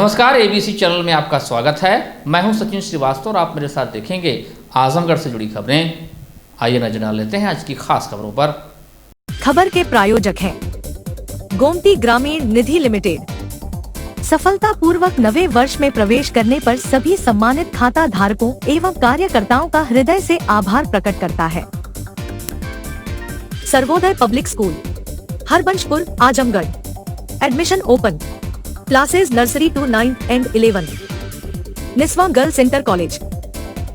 नमस्कार, ABC channel में आपका स्वागत है। मैं हूं सचिन श्रीवास्तव और आप मेरे साथ देखेंगे आजमगढ़ से जुड़ी खबरें। आइए नजर डाल लेते हैं आज की खास खबरों पर। खबर के प्रायोजक हैं गोमती ग्रामीण निधि लिमिटेड। सफलतापूर्वक नवे वर्ष में प्रवेश करने पर सभी सम्मानित खाता धारकों एवं कार्यकर्ताओं का हृदय से आभार प्रकट करता है। Sarvodaya public school, Harbanshpur, Azamgarh. Admission open. Classes nursery to 9th and 11th। Niswa girls inter college,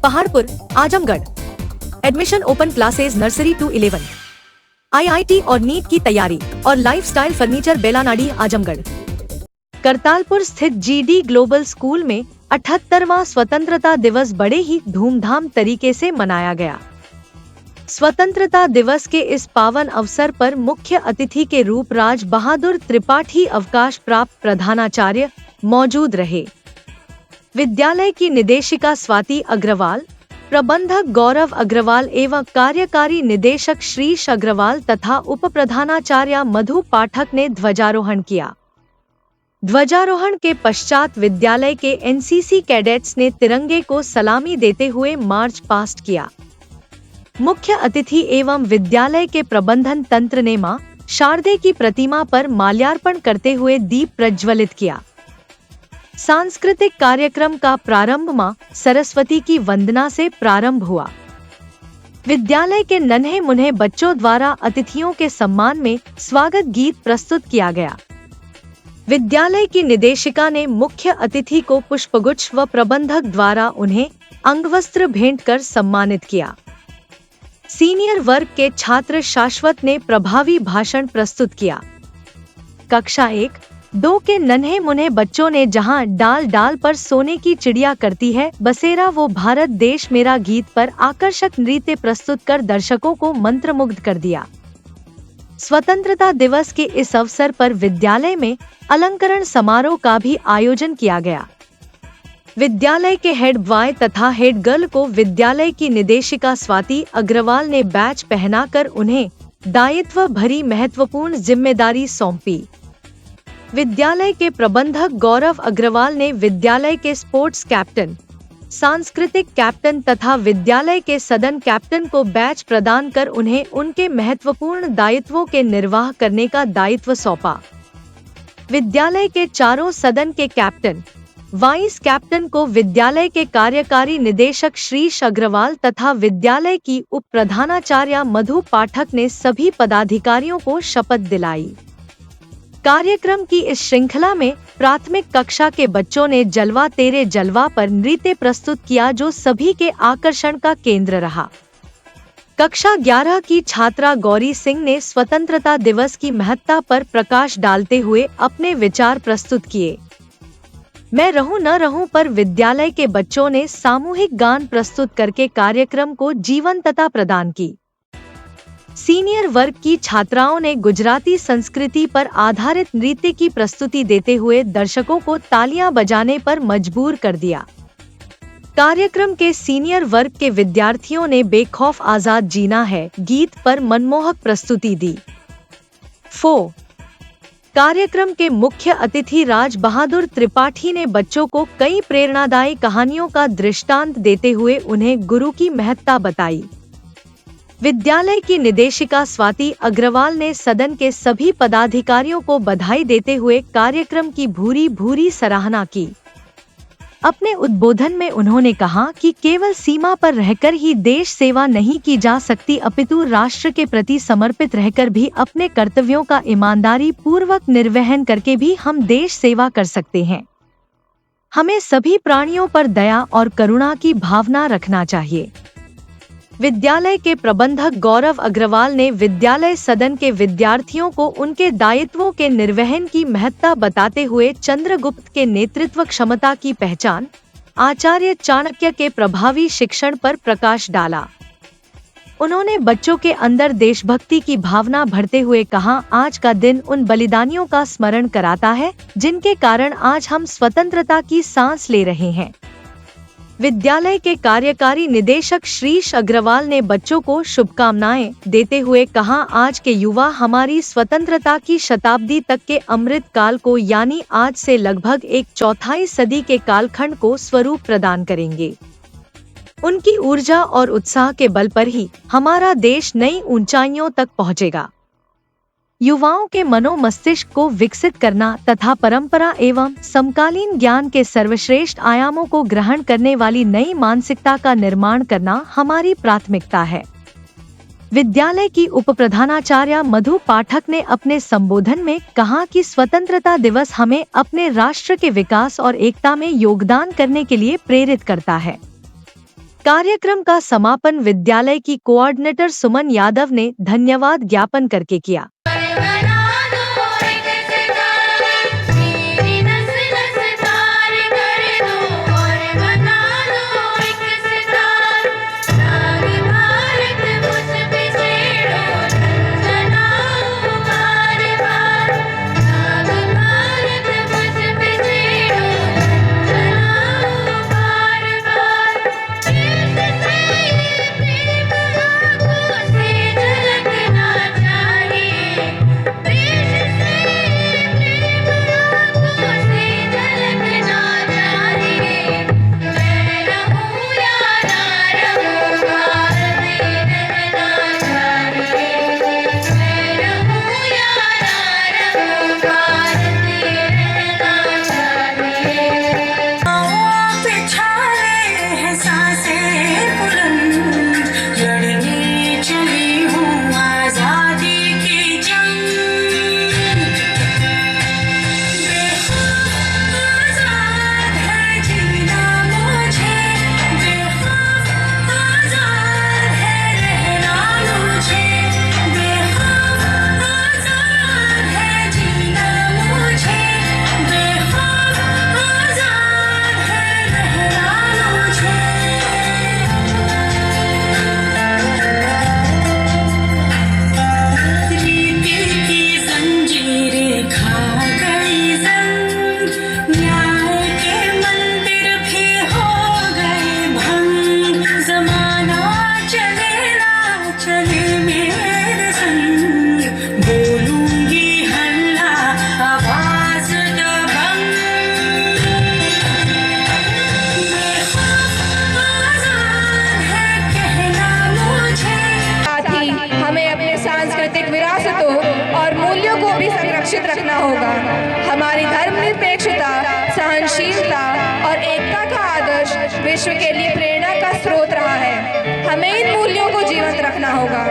Paharpur, Azamgarh. Admission open classes nursery to 11। IIT और नीट की तैयारी और लाइफस्टाइल फर्नीचर बेलानाडी, आजमगढ़। करतालपुर स्थित जीडी ग्लोबल स्कूल में 78वां स्वतंत्रता दिवस बड़े ही धूमधाम तरीके से मनाया गया। स्वतंत्रता दिवस के इस पावन अवसर पर मुख्य अतिथि के रूप राज बहादुर त्रिपाठी अवकाश प्राप्त प्रधानाचार्य मौजूद रहे। विद्यालय की निदेशिका स्वाति अग्रवाल, प्रबंधक गौरव अग्रवाल एवं कार्यकारी निदेशक श्रीश अग्रवाल तथा उप प्रधानाचार्य मधु पाठक ने ध्वजारोहण किया। ध्वजारोहण के पश्चात विद्यालय के एनसीसी कैडेट्स ने तिरंगे को सलामी देते हुए मार्च पास्ट किया। मुख्य अतिथि एवं विद्यालय के प्रबंधन तंत्र ने मां शारदे की प्रतिमा पर माल्यार्पण करते हुए दीप प्रज्वलित किया। सांस्कृतिक कार्यक्रम का प्रारंभ मां सरस्वती की वंदना से प्रारंभ हुआ। विद्यालय के नन्हे मुन्हे बच्चों द्वारा अतिथियों के सम्मान में स्वागत गीत प्रस्तुत किया गया। विद्यालय की निदेशिका ने मुख्य अतिथि को पुष्पगुच्छ व प्रबंधक द्वारा उन्हें अंगवस्त्र भेंट कर सम्मानित किया। सीनियर वर्ग के छात्र शाश्वत ने प्रभावी भाषण प्रस्तुत किया। कक्षा 1-2 के नन्हे मुन्हे बच्चों ने जहां डाल डाल पर सोने की चिड़िया करती है बसेरा वो भारत देश मेरा गीत पर आकर्षक नृत्य प्रस्तुत कर दर्शकों को मंत्रमुग्ध कर दिया। स्वतंत्रता दिवस के इस अवसर पर विद्यालय में अलंकरण समारोह का भी आयोजन किया गया। विद्यालय के हेड बॉय तथा हेड गर्ल को विद्यालय की निदेशिका स्वाति अग्रवाल ने बैच पहनाकर उन्हें दायित्व भरी महत्वपूर्ण जिम्मेदारी सौंपी। विद्यालय के प्रबंधक गौरव अग्रवाल ने विद्यालय के स्पोर्ट्स कैप्टन, सांस्कृतिक कैप्टन तथा विद्यालय के सदन कैप्टन को बैच प्रदान कर उन्हें उनके महत्वपूर्ण दायित्वों के निर्वाह करने का दायित्व सौंपा। विद्यालय के चारों सदन के कैप्टन, वाइस कैप्टन को विद्यालय के कार्यकारी निदेशक श्रीश अग्रवाल तथा विद्यालय की उप प्रधानाचार्य मधु पाठक ने सभी पदाधिकारियों को शपथ दिलाई। कार्यक्रम की इस श्रृंखला में प्राथमिक कक्षा के बच्चों ने जलवा तेरे जलवा पर नृत्य प्रस्तुत किया जो सभी के आकर्षण का केंद्र रहा। कक्षा 11 की छात्रा गौरी सिंह ने स्वतंत्रता दिवस की महत्ता पर प्रकाश डालते हुए अपने विचार प्रस्तुत किए। मैं रहूं न रहूं पर विद्यालय के बच्चों ने सामूहिक गान प्रस्तुत करके कार्यक्रम को जीवंतता प्रदान की। सीनियर वर्ग की छात्राओं ने गुजराती संस्कृति पर आधारित नृत्य की प्रस्तुति देते हुए दर्शकों को तालियां बजाने पर मजबूर कर दिया। कार्यक्रम के सीनियर वर्ग के विद्यार्थियों ने बेखौफ आजाद जीना है गीत पर मनमोहक प्रस्तुति दी। कार्यक्रम के मुख्य अतिथि राज बहादुर त्रिपाठी ने बच्चों को कई प्रेरणादायी कहानियों का दृष्टांत देते हुए उन्हें गुरु की महत्ता बताई। विद्यालय की निदेशिका स्वाति अग्रवाल ने सदन के सभी पदाधिकारियों को बधाई देते हुए कार्यक्रम की भूरी भूरी सराहना की। अपने उद्बोधन में उन्होंने कहा कि केवल सीमा पर रहकर ही देश सेवा नहीं की जा सकती अपितु राष्ट्र के प्रति समर्पित रहकर भी अपने कर्तव्यों का ईमानदारी पूर्वक निर्वहन करके भी हम देश सेवा कर सकते हैं। हमें सभी प्राणियों पर दया और करुणा की भावना रखना चाहिए। विद्यालय के प्रबंधक गौरव अग्रवाल ने विद्यालय सदन के विद्यार्थियों को उनके दायित्वों के निर्वहन की महत्ता बताते हुए चंद्रगुप्त के नेतृत्व क्षमता की पहचान, आचार्य चाणक्य के प्रभावी शिक्षण पर प्रकाश डाला। उन्होंने बच्चों के अंदर देशभक्ति की भावना भरते हुए कहा, आज का दिन उन बलिदानियों का स्मरण कराता है जिनके कारण आज हम स्वतंत्रता की सांस ले रहे हैं। विद्यालय के कार्यकारी निदेशक श्रीश अग्रवाल ने बच्चों को शुभकामनाएं देते हुए कहा, आज के युवा हमारी स्वतंत्रता की शताब्दी तक के अमृत काल को यानी आज से लगभग एक चौथाई सदी के कालखंड को स्वरूप प्रदान करेंगे। उनकी ऊर्जा और उत्साह के बल पर ही हमारा देश नई ऊंचाइयों तक पहुंचेगा। युवाओं के मनोमस्तिष्क को विकसित करना तथा परंपरा एवं समकालीन ज्ञान के सर्वश्रेष्ठ आयामों को ग्रहण करने वाली नई मानसिकता का निर्माण करना हमारी प्राथमिकता है। विद्यालय की उप प्रधानाचार्य मधु पाठक ने अपने संबोधन में कहा कि स्वतंत्रता दिवस हमें अपने राष्ट्र के विकास और एकता में योगदान करने के लिए प्रेरित करता है। कार्यक्रम का समापन विद्यालय की कोऑर्डिनेटर सुमन यादव ने धन्यवाद ज्ञापन करके किया। सुरक्षित रखना होगा। हमारी धर्मनिरपेक्षता, सहनशीलता और एकता का आदर्श विश्व के लिए प्रेरणा का स्रोत रहा है। हमें इन मूल्यों को जीवंत रखना होगा।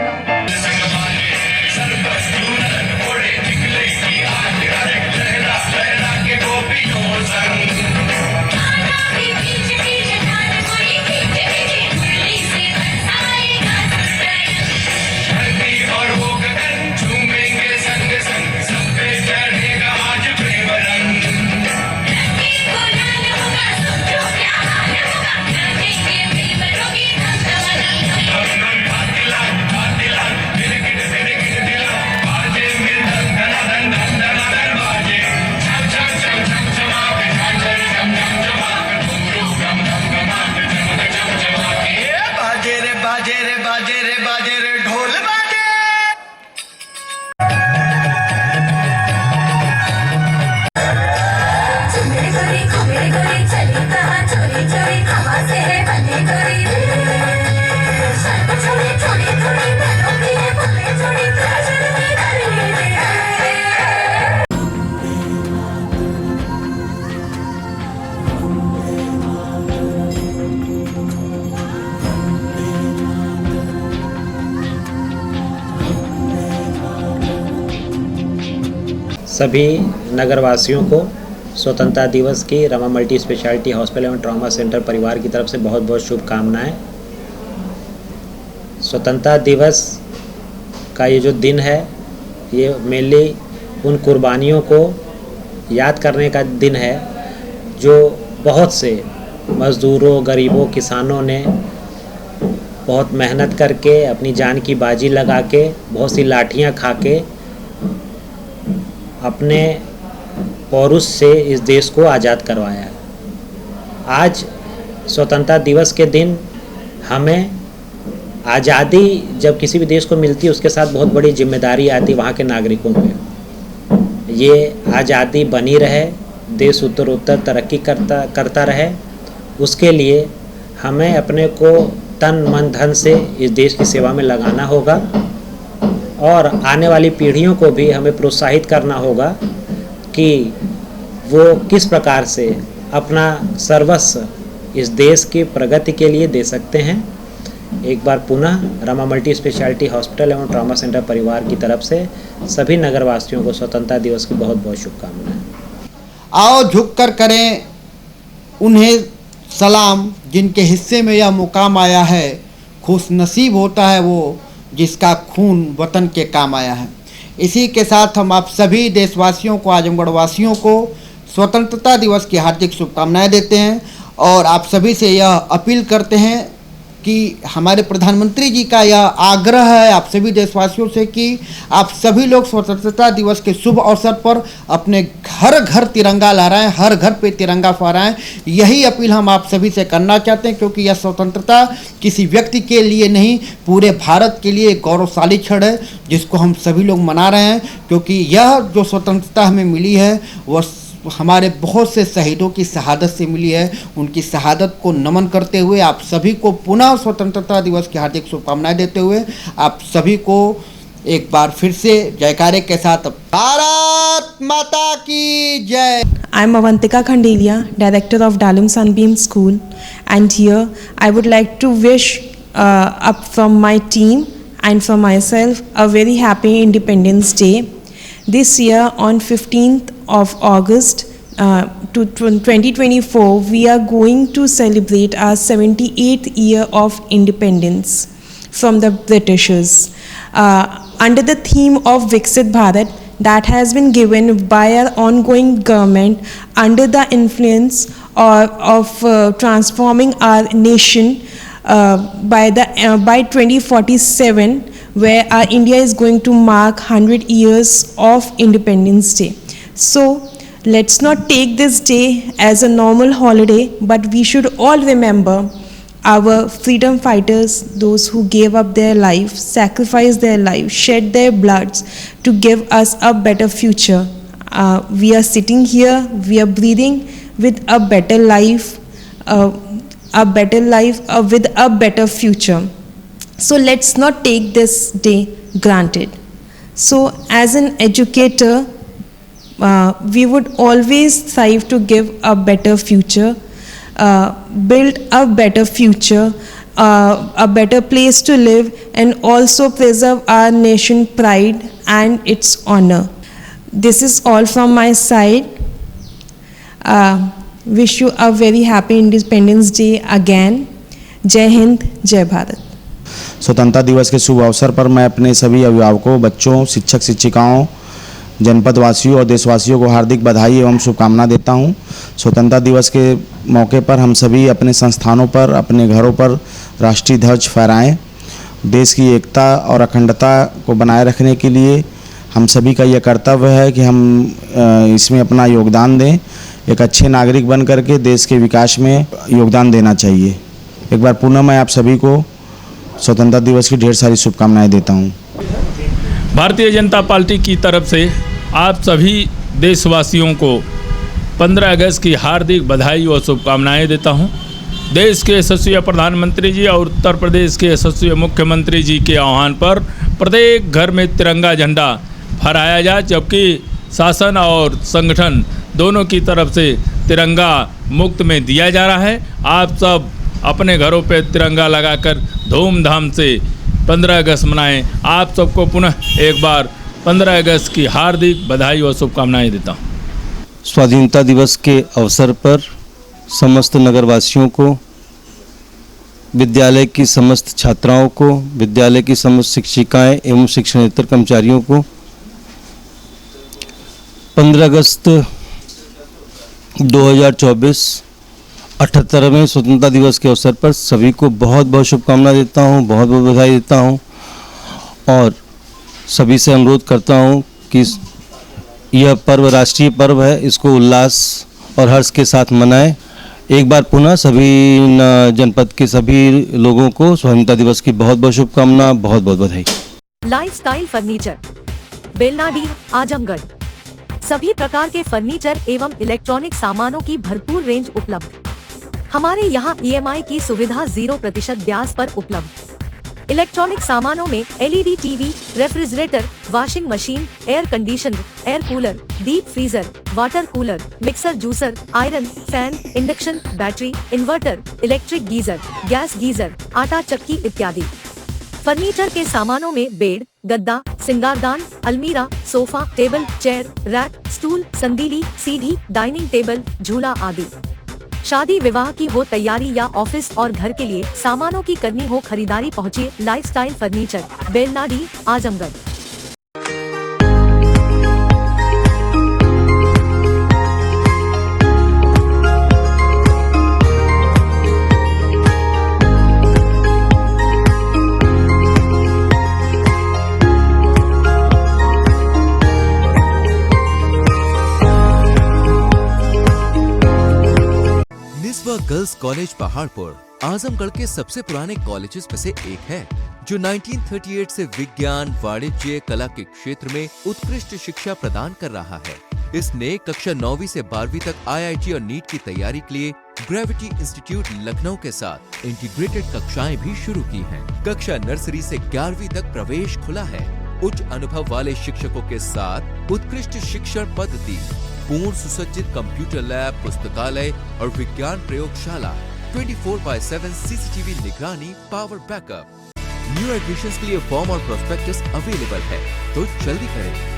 सभी नगरवासियों को स्वतंत्रता दिवस की रमा मल्टी स्पेशलिटी हॉस्पिटल एवं ट्रॉमा सेंटर परिवार की तरफ से बहुत बहुत शुभकामनाएं। स्वतंत्रता दिवस का ये जो दिन है, ये मेनली उन कुर्बानियों को याद करने का दिन है जो बहुत से मज़दूरों, गरीबों, किसानों ने बहुत मेहनत करके अपनी जान की बाजी लगा के, बहुत सी लाठियाँ खा के अपने पौरुष से इस देश को आज़ाद करवाया है। आज स्वतंत्रता दिवस के दिन हमें आज़ादी जब किसी भी देश को मिलती है उसके साथ बहुत बड़ी जिम्मेदारी आती है वहाँ के नागरिकों पे। ये आज़ादी बनी रहे, देश उत्तरोत्तर तरक्की करता रहे, उसके लिए हमें अपने को तन मन धन से इस देश की सेवा में लगाना होगा और आने वाली पीढ़ियों को भी हमें प्रोत्साहित करना होगा कि वो किस प्रकार से अपना सर्वस्व इस देश की प्रगति के लिए दे सकते हैं। एक बार पुनः रमा मल्टी स्पेशलिटी हॉस्पिटल एवं ट्रॉमा सेंटर परिवार की तरफ से सभी नगरवासियों को स्वतंत्रता दिवस की बहुत बहुत शुभकामनाएं। आओ झुककर करें उन्हें सलाम जिनके हिस्से में यह मुकाम आया है। खुश नसीब होता है वो जिसका खून वतन के काम आया है। इसी के साथ हम आप सभी देशवासियों को, आजमगढ़ वासियों को स्वतंत्रता दिवस की हार्दिक शुभकामनाएं देते हैं और आप सभी से यह अपील करते हैं कि हमारे प्रधानमंत्री जी का यह आग्रह है आप सभी देशवासियों से कि आप सभी लोग स्वतंत्रता दिवस के शुभ अवसर पर अपने घर घर तिरंगा लहराएं, हर घर पे तिरंगा फहराएं। यही अपील हम आप सभी से करना चाहते हैं क्योंकि यह स्वतंत्रता किसी व्यक्ति के लिए नहीं, पूरे भारत के लिए एक गौरवशाली क्षण है जिसको हम सभी लोग मना रहे हैं क्योंकि यह जो स्वतंत्रता हमें मिली है वह हमारे बहुत से शहीदों की शहादत से मिली है। उनकी शहादत को नमन करते हुए आप सभी को पुनः स्वतंत्रता दिवस की हार्दिक शुभकामनाएं देते हुए आप सभी को एक बार फिर से जयकारे के साथ भारत माता की जय। I am Avantika Khandelia, Director of Dalum Sunbeam School, and here I would like to wish up from my team and from myself a very happy Independence Day. This year on 15th of August 2024, we are going to celebrate our 78th year of independence from the Britishers. Under the theme of Viksit Bharat that has been given by our ongoing government under the influence of transforming our nation by 2047, where our India is going to mark 100 years of Independence Day. So let's not take this day as a normal holiday, but we should all remember our freedom fighters, those who gave up their life, sacrificed their life, shed their bloods to give us a better future. We are sitting here, we are breathing with a better life, with a better future. So let's not take this day granted. So as an educator, we would always strive to give a better future, build a better future, a better place to live, and also preserve our nation pride and its honor. This is all from my side. Wish you a very happy Independence Day again. Jai Hind, Jai Bharat. स्वतंत्रता दिवस के शुभ अवसर पर मैं अपने सभी अभिभावकों, बच्चों, शिक्षक शिक्षिकाओं, जनपद वासियों और देशवासियों को हार्दिक बधाई एवं शुभकामना देता हूं। स्वतंत्रता दिवस के मौके पर हम सभी अपने संस्थानों पर, अपने घरों पर राष्ट्रीय ध्वज फहराएं। देश की एकता और अखंडता को बनाए रखने के लिए हम सभी का यह कर्तव्य है कि हम इसमें अपना योगदान दें। एक अच्छे नागरिक बन करके देश के विकास में योगदान देना चाहिए। एक बार पुनः मैं आप सभी को स्वतंत्रता दिवस की ढेर सारी शुभकामनाएं देता हूं। भारतीय जनता पार्टी की तरफ से आप सभी देशवासियों को 15 अगस्त की हार्दिक बधाई और शुभकामनाएं देता हूं। देश के यशस्वी प्रधानमंत्री जी और उत्तर प्रदेश के यशस्वी मुख्यमंत्री जी के आह्वान पर प्रत्येक घर में तिरंगा झंडा फहराया जाए, जबकि शासन और संगठन दोनों की तरफ से तिरंगा मुफ्त में दिया जा रहा है। आप सब अपने घरों पे तिरंगा लगाकर धूमधाम से 15 अगस्त मनाएं। आप सबको पुनः एक बार 15 अगस्त की हार्दिक बधाई और शुभकामनाएं देता हूँ। स्वाधीनता दिवस के अवसर पर समस्त नगरवासियों को, विद्यालय की समस्त छात्राओं को, विद्यालय की समस्त शिक्षिकाएं एवं शिक्षणेतर कर्मचारियों को 15 अगस्त 2024 78वें स्वतंत्रता दिवस के अवसर पर सभी को बहुत बहुत शुभकामना देता हूं, बहुत बहुत बधाई देता हूं और सभी से अनुरोध करता हूं कि यह पर्व राष्ट्रीय पर्व है, इसको उल्लास और हर्ष के साथ मनाएं एक बार पुनः सभी जनपद के सभी लोगों को स्वतंत्रता दिवस की बहुत बहुत शुभकामना, बहुत बहुत बधाई। Lifestyle furniture, Belanadi, Azamgarh. सभी प्रकार के फर्नीचर एवं इलेक्ट्रॉनिक सामानों की भरपूर रेंज उपलब्ध। हमारे यहाँ EMI की सुविधा 0% ब्याज पर उपलब्ध। इलेक्ट्रॉनिक सामानों में LED TV, refrigerator, washing machine, air conditioner, air cooler, deep freezer, water cooler, mixer juicer, iron, fan, induction, battery, inverter, electric geyser, gas geyser, आटा चक्की इत्यादि। फर्नीचर के सामानों में बेड, गद्दा, सिंगारदान, अलमीरा, sofa, table, chair, rack, stool, संदीली, सीढ़ी, डाइनिंग टेबल, झूला आदि। शादी विवाह की हो तैयारी या ऑफिस और घर के लिए सामानों की करनी हो खरीदारी, पहुंचिए lifestyle furniture, Belanadi, Azamgarh. Niswa girls college Paharpur Azamgarh के सबसे पुराने कॉलेजेस में से एक है, जो 1938 से विज्ञान, वाणिज्य, कला के क्षेत्र में उत्कृष्ट शिक्षा प्रदान कर रहा है। इसने कक्षा 9वीं से 12वीं तक IIT और नीट की तैयारी के लिए ग्रेविटी इंस्टीट्यूट लखनऊ के साथ इंटीग्रेटेड कक्षाएं भी शुरू की हैं। कक्षा नर्सरी से 11वीं तक प्रवेश खुला है। उच्च अनुभव वाले शिक्षकों के साथ उत्कृष्ट शिक्षण पद्धति, पूर्ण सुसज्जित कंप्यूटर लैब, पुस्तकालय और विज्ञान प्रयोगशाला, 24/7 CCTV निगरानी, पावर बैकअप। न्यू एडमिशंस के लिए फॉर्म और प्रोस्पेक्टस अवेलेबल है, तो जल्दी करें।